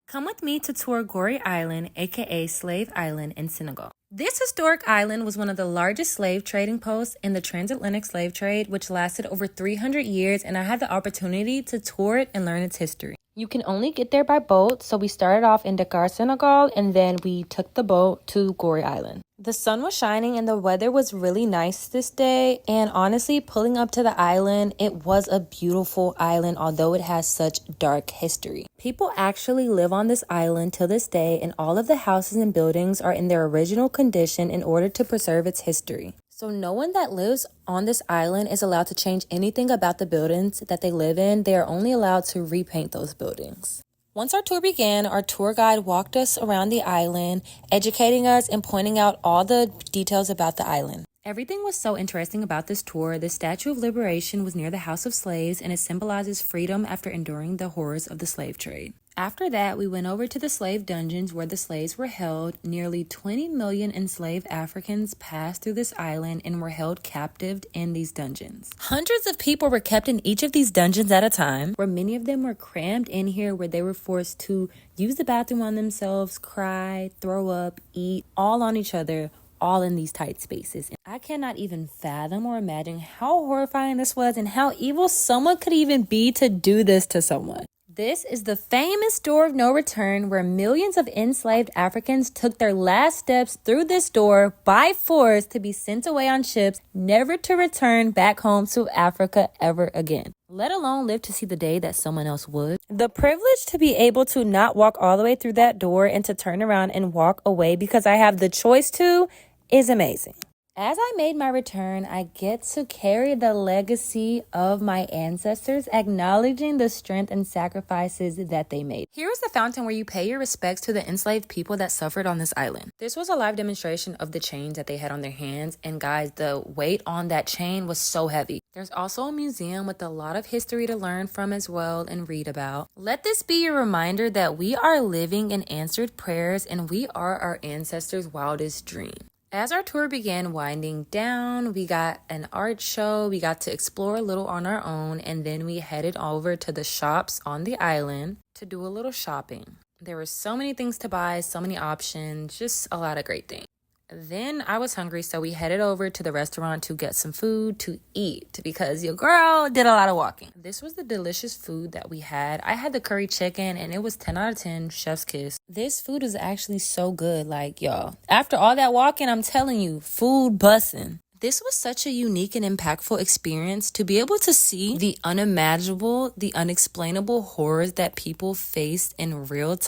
Come with me to tour Goree Island, aka Slave Island in Senegal. This historic island was one of the largest slave trading posts in the transatlantic slave trade, which lasted over 300 years, and I had the opportunity to tour it and learn its history. You can only get there by boat, so we started off in Dakar, Senegal, and then we took the boat to Goree Island. The sun was shining and the weather was really nice this day, and honestly, pulling up to the island, it was a beautiful island, although it has such dark history. People actually live on this island till this day, and all of the houses and buildings are in their original condition in order to preserve its history. So no one that lives on this island is allowed to change anything about the buildings that they live in. They are only allowed to repaint those buildings. Once our tour began, our tour guide walked us around the island, educating us and pointing out all the details about the island. Everything was so interesting about this tour. The Statue of Liberation was near the House of Slaves, and it symbolizes freedom after enduring the horrors of the slave trade. After that, we went over to the slave dungeons where the slaves were held. Nearly 20 million enslaved Africans passed through this island and were held captive in these dungeons. Hundreds of people were kept in each of these dungeons at a time, where many of them were crammed in here, where they were forced to use the bathroom on themselves, cry, throw up, eat, all on each other, all in these tight spaces. I cannot even fathom or imagine how horrifying this was and how evil someone could even be to do this to someone. This is the famous door of no return, where millions of enslaved Africans took their last steps through this door by force to be sent away on ships, never to return back home to Africa ever again, let alone live to see the day that someone else would. The privilege to be able to not walk all the way through that door and to turn around and walk away because I have the choice to is amazing. As I made my return, I get to carry the legacy of my ancestors, acknowledging the strength and sacrifices that they made. Here is the fountain where you pay your respects to the enslaved people that suffered on this island. This was a live demonstration of the chains that they had on their hands, and guys, the weight on that chain was so heavy. There's also a museum with a lot of history to learn from as well and read about. Let this be a reminder that we are living in answered prayers and we are our ancestors' wildest dream. As our tour began winding down, we got an art show, we got to explore a little on our own, and then we headed over to the shops on the island to do a little shopping. There were so many things to buy, so many options, just a lot of great things. Then I was hungry, so we headed over to the restaurant to get some food to eat because your girl did a lot of walking. This was the delicious food that we had. I had the curry chicken and it was 10 out of 10, chef's kiss. This food was actually so good, like y'all. After all that walking, I'm telling you, food bussin'. This was such a unique and impactful experience to be able to see the unimaginable, the unexplainable horrors that people faced in real time.